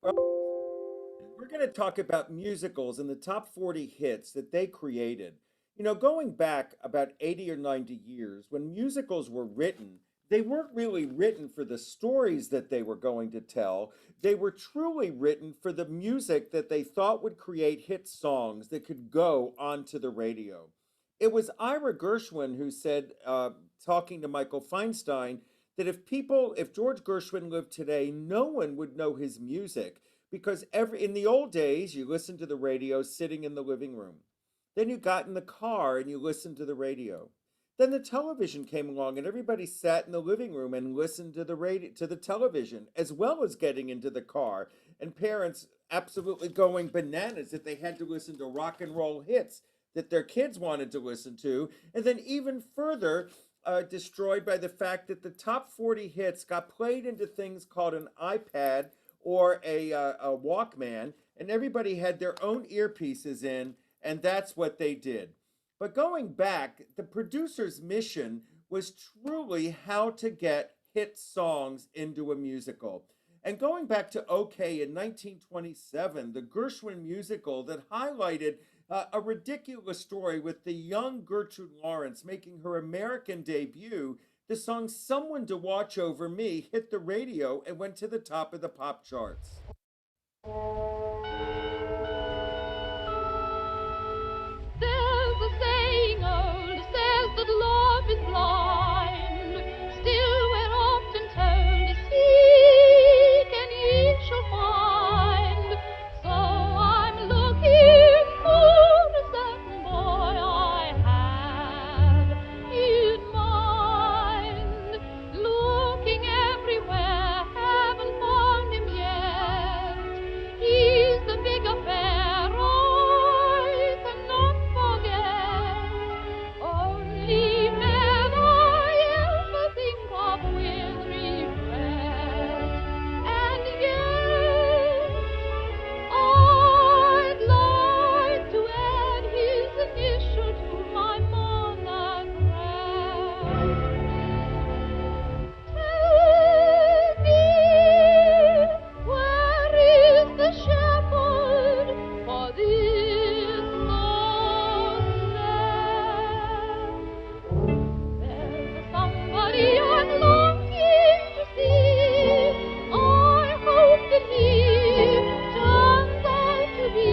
Well, we're going to talk about musicals and the top 40 hits that they created. Going back about 80 or 90 years, when musicals were written, they weren't really written for the stories that they were going to tell. They were truly written for the music that they thought would create hit songs that could go onto the radio. It was Ira Gershwin who said, talking to Michael Feinstein, that if George Gershwin lived today, no one would know his music because every in the old days you listened to the radio sitting in the living room. Then you got in the car and you listened to the radio. Then the television came along and everybody sat in the living room and listened to the radio to the television as well as getting into the car, and parents absolutely going bananas that they had to listen to rock and roll hits that their kids wanted to listen to, and then even further destroyed by the fact that the top 40 hits got played into things called an iPad or a Walkman, and everybody had their own earpieces in, and that's what they did. But going back, the producer's mission was truly how to get hit songs into a musical. And going back to OK in 1927, the Gershwin musical that highlighted a ridiculous story with the young Gertrude Lawrence making her American debut, the song Someone to Watch Over Me hit the radio and went to the top of the pop charts. There's a saying old says that love is blind. Still we're often told to seek and ye shall find. So I'm looking for a certain boy I have in mind. Looking everywhere, haven't found him yet. He's the big affair I cannot forget. Only man I ever think of with regret. And yet I'd like to add his initial to my monograph. Tell me, where is the shepherd for this lost lamb? There's somebody I'm longing to see. I hope that he turns out to be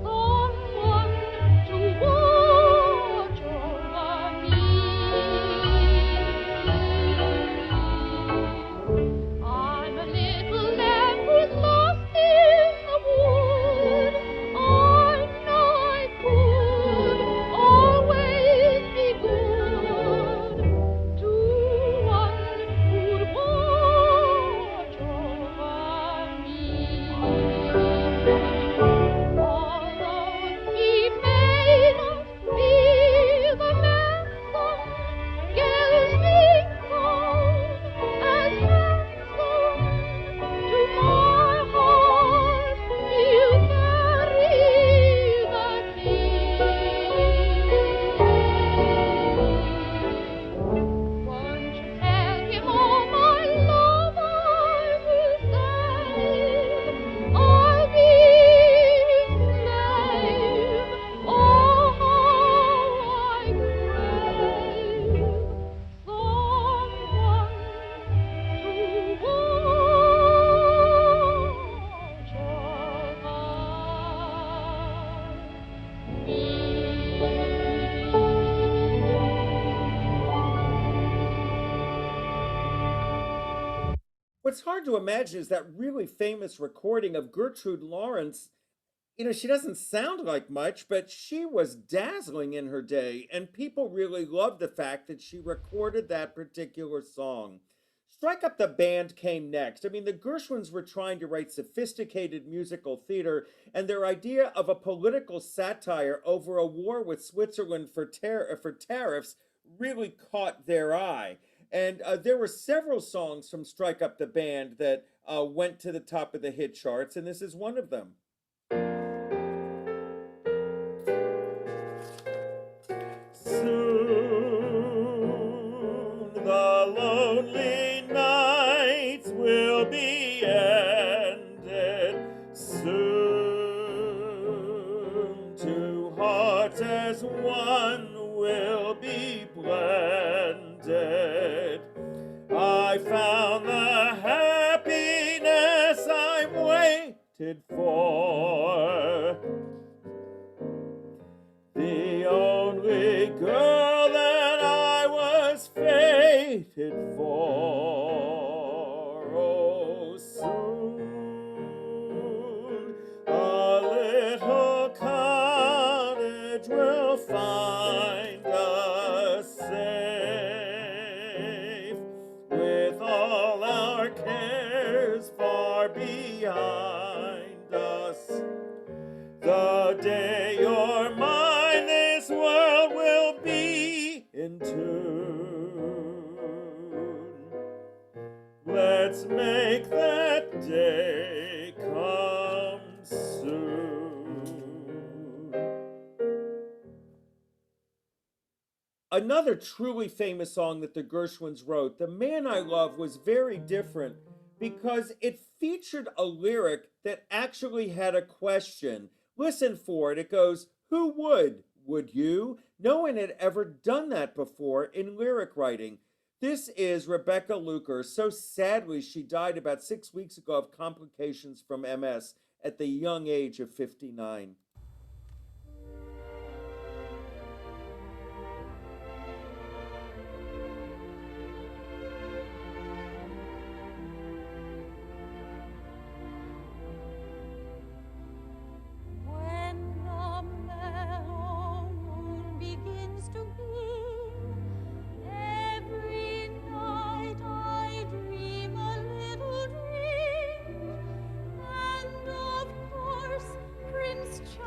someone to watch over me. I'm a little lamb who's lost in the wood. I know I could always be good to one who'd watch over me. Although he may not be the handsome, gelding cone as handsome, to my heart he'll carry the key. Won't you tell him, oh my love, I will save. I'll be his slave. Oh, how I crave someone to watch over What's hard to imagine is that really famous recording of Gertrude Lawrence. She doesn't sound like much, but she was dazzling in her day, and people really loved the fact that she recorded that particular song. Strike Up the Band came next. I mean, the Gershwins were trying to write sophisticated musical theater, and their idea of a political satire over a war with Switzerland for tariffs really caught their eye. And there were several songs from Strike Up the Band that went to the top of the hit charts, and this is one of them. Soon the lonely nights will be ended. waited for. The only girl that I was fated for. Oh, soon a little cottage will find us safe, with all our cares far behind us. The day you're mine, this world will be in tune. Let's make that day come soon. Another truly famous song that the Gershwins wrote, The Man I Love, was very different because it featured a lyric that actually had a question. Listen for it. It goes, who would? Would you? No one had ever done that before in lyric writing. This is Rebecca Luker. So sadly, she died about 6 weeks ago of complications from MS at the young age of 59. When the mellow moon begins to beam, every night I dream a little dream, and of course Prince Charles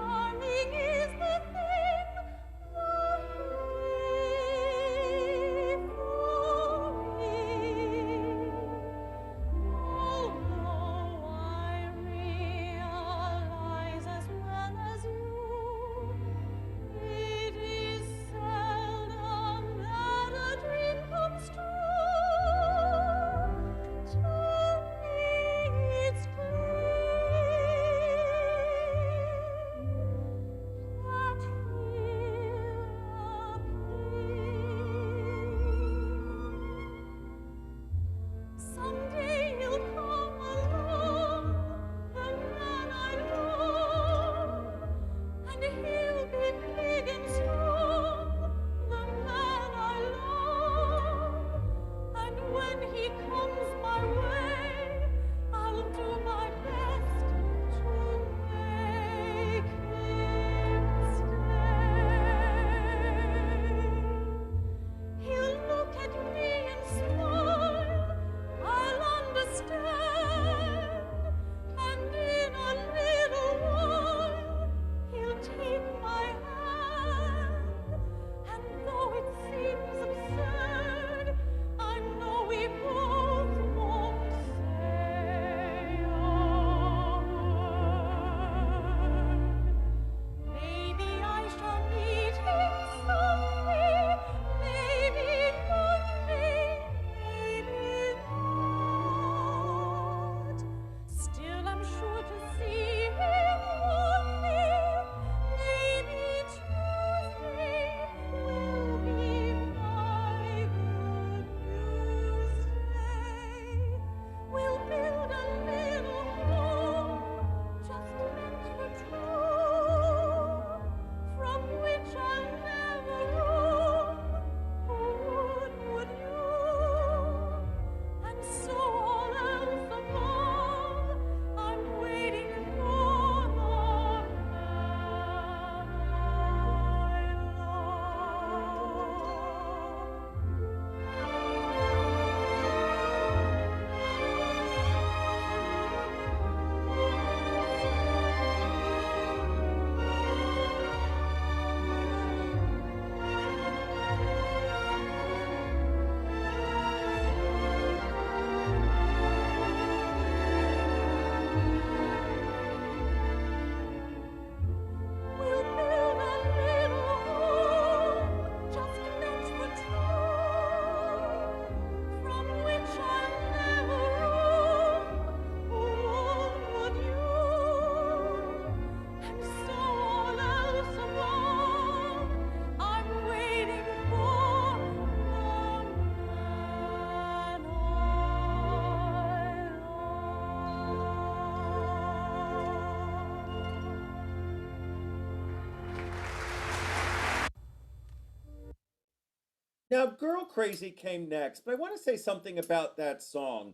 Now, Girl Crazy came next, but I want to say something about that song.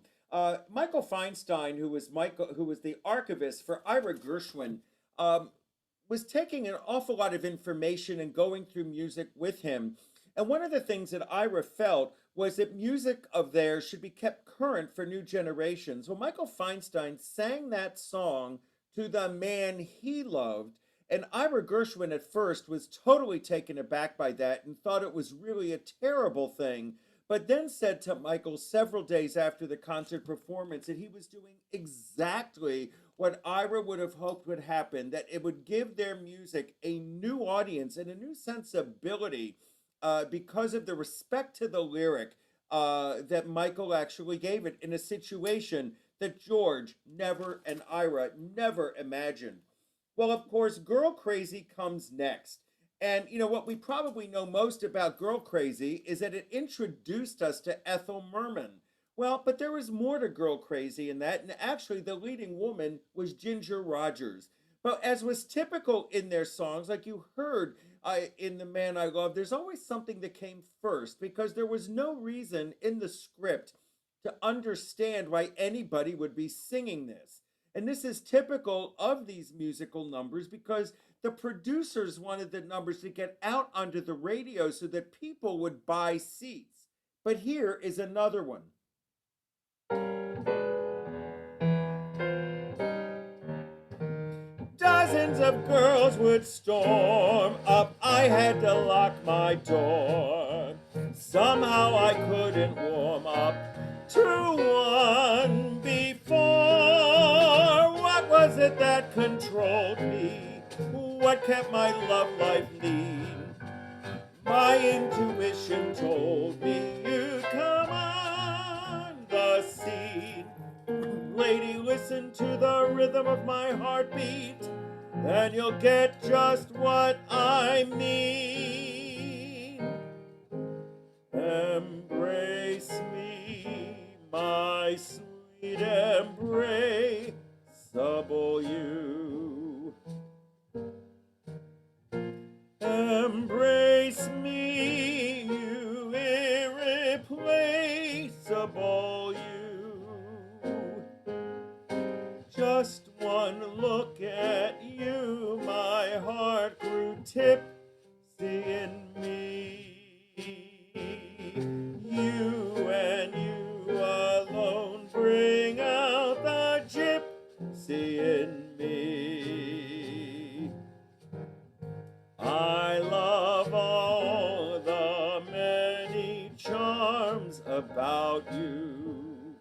Michael Feinstein, who was the archivist for Ira Gershwin, um, was taking an awful lot of information and going through music with him. And one of the things that Ira felt was that music of theirs should be kept current for new generations. Well, Michael Feinstein sang that song to the man he loved, and Ira Gershwin at first was totally taken aback by that and thought it was really a terrible thing, but then said to Michael several days after the concert performance that he was doing exactly what Ira would have hoped would happen, that it would give their music a new audience and a new sensibility because of the respect to the lyric that Michael actually gave it in a situation that George never and Ira never imagined. Well, of course, Girl Crazy comes next. And you know what we probably know most about Girl Crazy is that it introduced us to Ethel Merman. Well, but there was more to Girl Crazy in that, and actually the leading woman was Ginger Rogers. But as was typical in their songs, like you heard in The Man I Love, there's always something that came first because there was no reason in the script to understand why anybody would be singing this. And this is typical of these musical numbers because the producers wanted the numbers to get out onto the radio so that people would buy seats. But here is another one. Dozens of girls would storm up. I had to lock my door. Somehow I couldn't warm up to one before. What was it that controlled me? What kept my love life lean? My intuition told me you'd come on the scene. Lady, listen to the rhythm of my heartbeat, and you'll get just what I mean. Embrace me, my sweet embraceable you. Embrace me, you irreplaceable you. Just one look at you, my heart grew tipsy in me. You and you alone bring out the gypsy in me. I love all the many charms about you.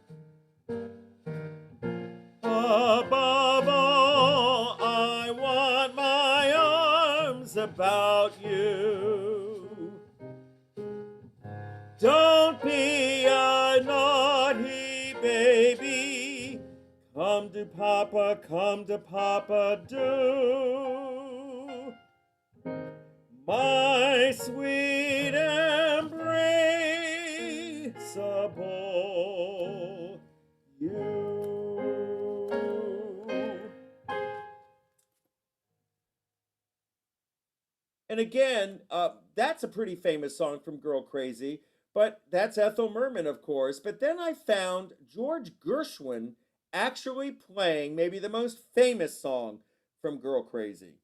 Above all, I want my arms about you. Don't be a naughty baby. Come to Papa, do. My sweet embraceable you. And again, that's a pretty famous song from Girl Crazy, but that's Ethel Merman, of course. But then I found George Gershwin actually playing maybe the most famous song from Girl Crazy.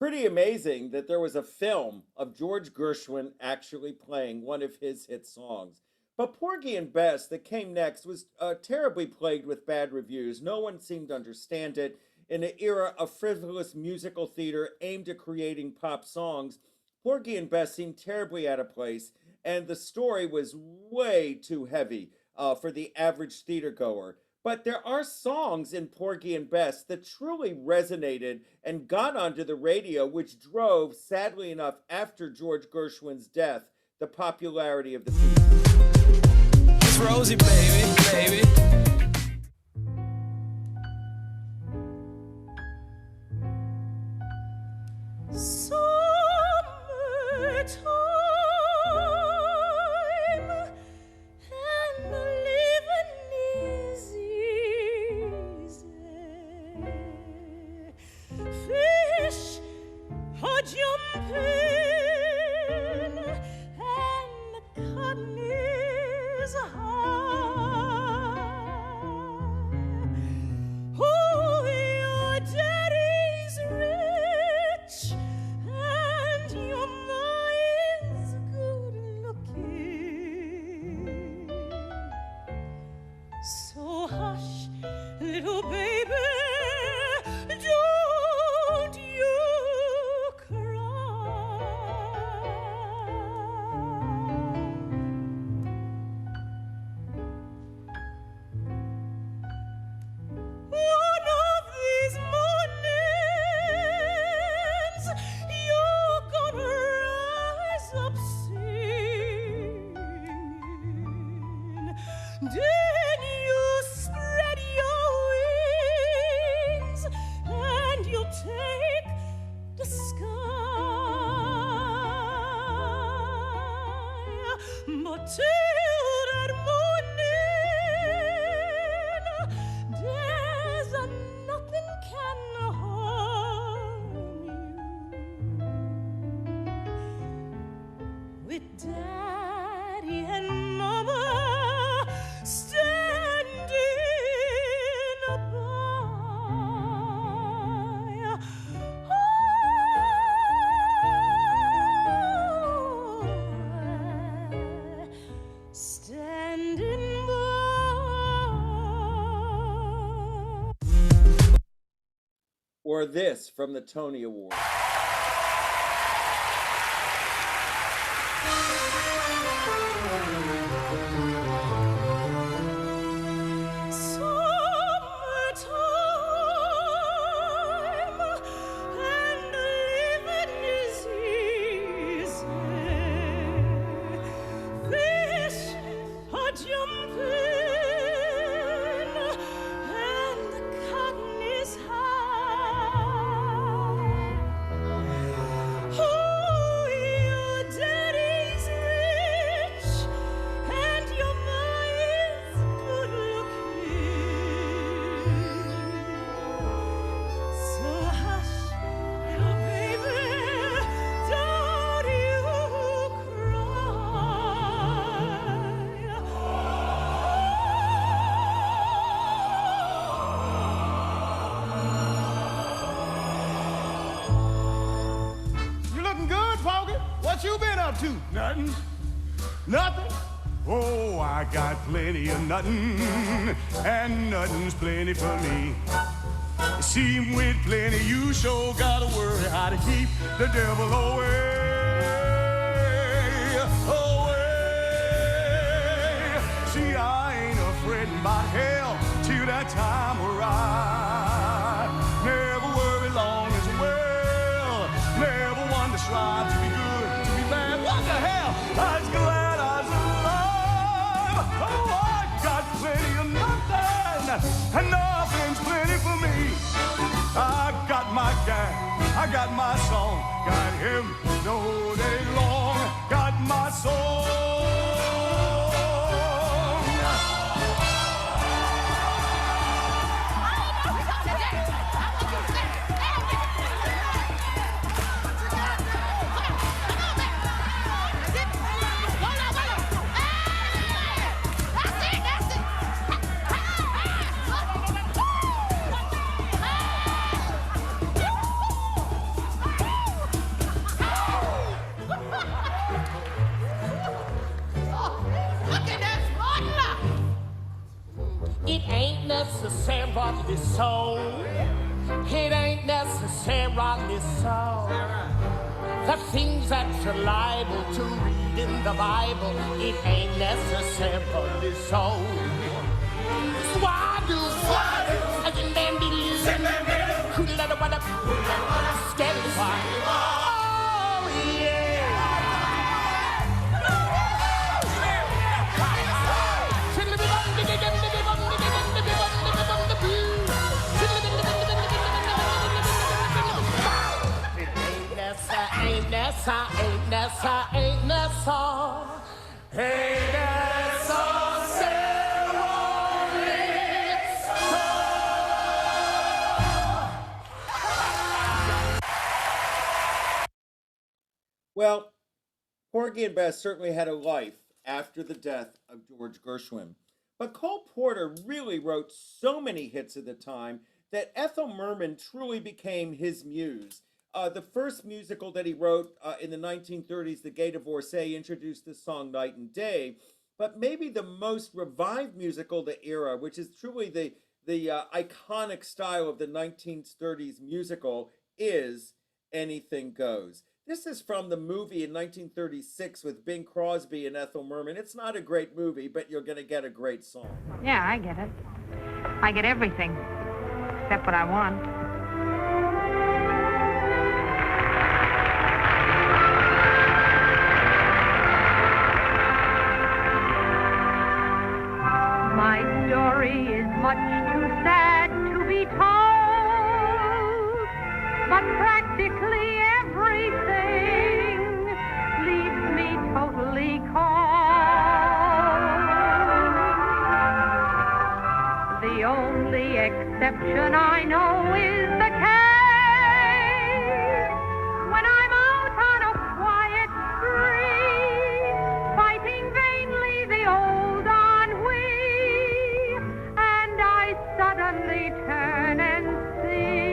pretty amazing that there was a film of George Gershwin actually playing one of his hit songs. But Porgy and Bess, that came next, was terribly plagued with bad reviews. No one seemed to understand it. In an era of frivolous musical theater aimed at creating pop songs, Porgy and Bess seemed terribly out of place, and the story was way too heavy for the average theater goer. But there are songs in Porgy and Bess that truly resonated and got onto the radio, which drove, sadly enough, after George Gershwin's death, the popularity of the piece. It's Rosie, baby, baby. Summertime, and the living is easy. Fish are jumping, and the cotton is high. Oh, your daddy's rich, and your ma is good looking. So hush, little baby, don't you one of these mornings, you're gonna rise up singing. Then you spread your wings and you'll take the sky. But till that morning, there's nothing can harm you. With Daddy and Mama standing by. Standing by. Or this from the Tony Award. Summertime, and living is easy. Fish are jumping, and the cotton is high. Oh, your daddy's rich, and your ma is good looking. So hush, little baby, don't you You looking good, Foggy? What you been up to? Nothing. Nothing? Oh, I got plenty of nothing, and nothing's plenty for me. You see, with plenty, you sure gotta worry how to keep the devil away. Away. See, I ain't afraid about hell till that time arrives. Never worry long as well. Never one to strive to be good, to be bad. What the hell? I was glad I was alive. Oh, I got plenty of nothing, and nothing's plenty for me. I got my guy, I got my song, got him no day long, got my song. necessarily so. It ain't necessarily so. The things that you're liable to read in the Bible, it ain't necessarily so. Swadu, as in man be losing, who let it what up, steady fire. Oh, yeah. Ain't Well, Porgy and Bess certainly had a life after the death of George Gershwin. But Cole Porter really wrote so many hits at the time that Ethel Merman truly became his muse. The first musical that he wrote in the 1930s, The Gay Divorcee, introduced the song Night and Day. But maybe the most revived musical of the era, which is truly the iconic style of the 1930s musical, is Anything Goes. This is from the movie in 1936 with Bing Crosby and Ethel Merman. It's not a great movie, but you're going to get a great song. Yeah, I get it. I get everything, except what I want. My story is much too sad to be told, but practically everything leaves me totally cold. The only exception I know is the case when I'm out on a quiet street, fighting vainly the old ennui, and I suddenly turn and see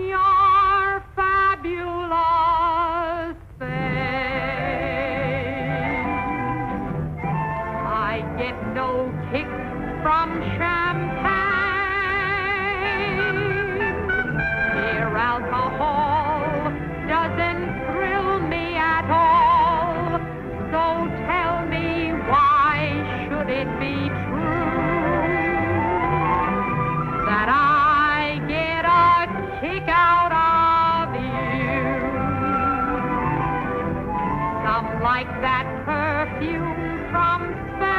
your fabulous face. I get no kick from champagne. Mere alcohol doesn't thrill me at all. So tell me, why should it be true that I get a kick out of you? Some like that perfume from Spain.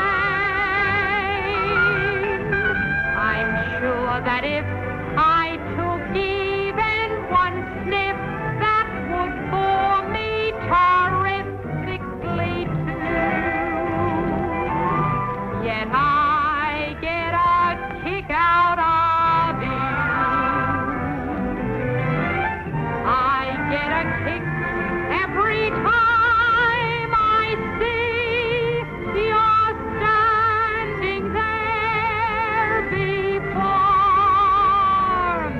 I'm sure that if I took even one sniff, that would bore me terrifically too. Yet I get a kick out of you. I get a kick every time I see you're standing there before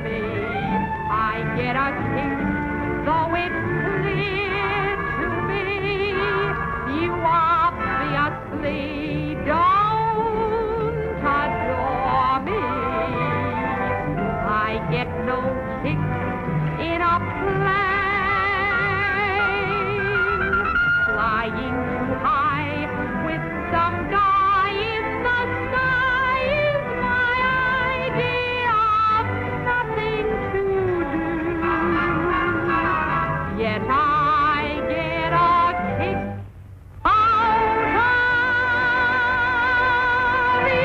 me. I get a kick, though it's clear to me you obviously don't adore me. I get no kick in a plane, flying too high with some guy in the sky is my idea of nothing to do. Yet I get a kick out of you.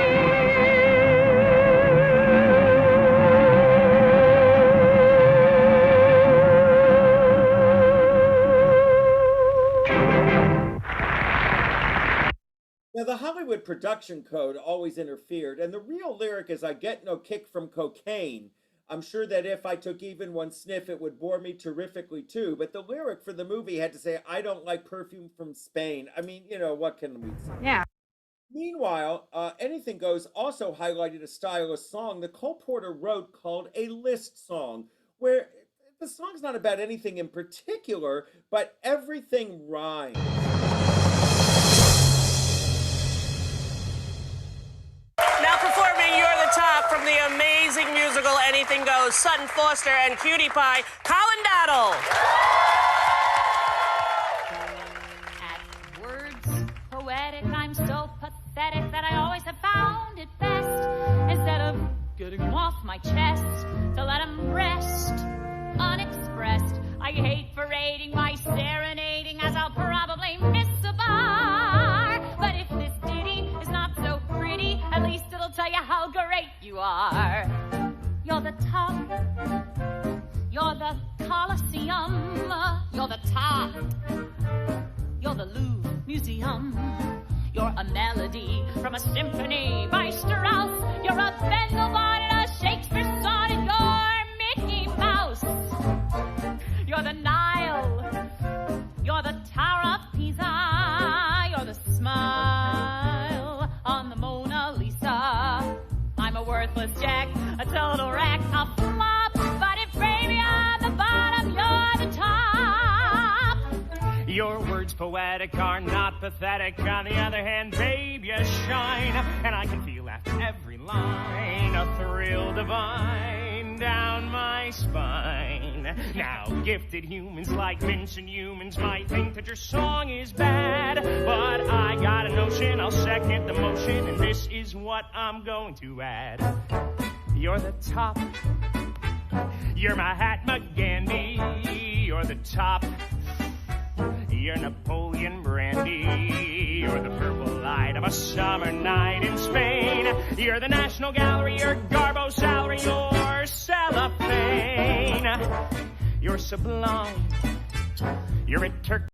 Now, the Hollywood production code always interfered, and the real lyric is, I get no kick from cocaine. I'm sure that if I took even one sniff, it would bore me terrifically too. But the lyric for the movie had to say, I don't like perfume from Spain. I mean, what can we say? Yeah. Meanwhile, Anything Goes also highlighted a style of song that Cole Porter wrote called a list song, where the song's not about anything in particular, but everything rhymes. Now performing You're the Anything Goes, Sutton Foster and Cutie Pie, Colin Daddle. At words poetic, I'm so pathetic that I always have found it best, instead of getting them off my chest, to let them rest unexpressed. I hate parading my serenading, as I'll probably miss a bar. But if this ditty is not so pretty, at least it'll tell you how great you are. You're the top, you're the Colosseum, you're the top, you're the Louvre Museum. You're a melody from a symphony by Strauss. You're a Vendelbart and a Shakespeare sonnet. You're Mickey Mouse. You're the Nile. You're the Tower of Pisa. You're the smile on the Mona Lisa. I'm a worthless jack, a total wreck, a flop. But if baby I'm the bottom, you're the top. Your words poetic are not pathetic. On the other hand, babe, you shine. And I can feel after every line a thrill divine down my spine. Now, gifted humans like Vincent humans might think that your song is bad, but I got a notion, I'll second the motion, and this is what I'm going to add. You're the top. You're Mahatma Gandhi. You're the top. You're Napoleon Brandy. You're the purple light of a summer night in Spain. You're the National Gallery. You're Garbo salary. You're cellophane. You're sublime. You're a Turk.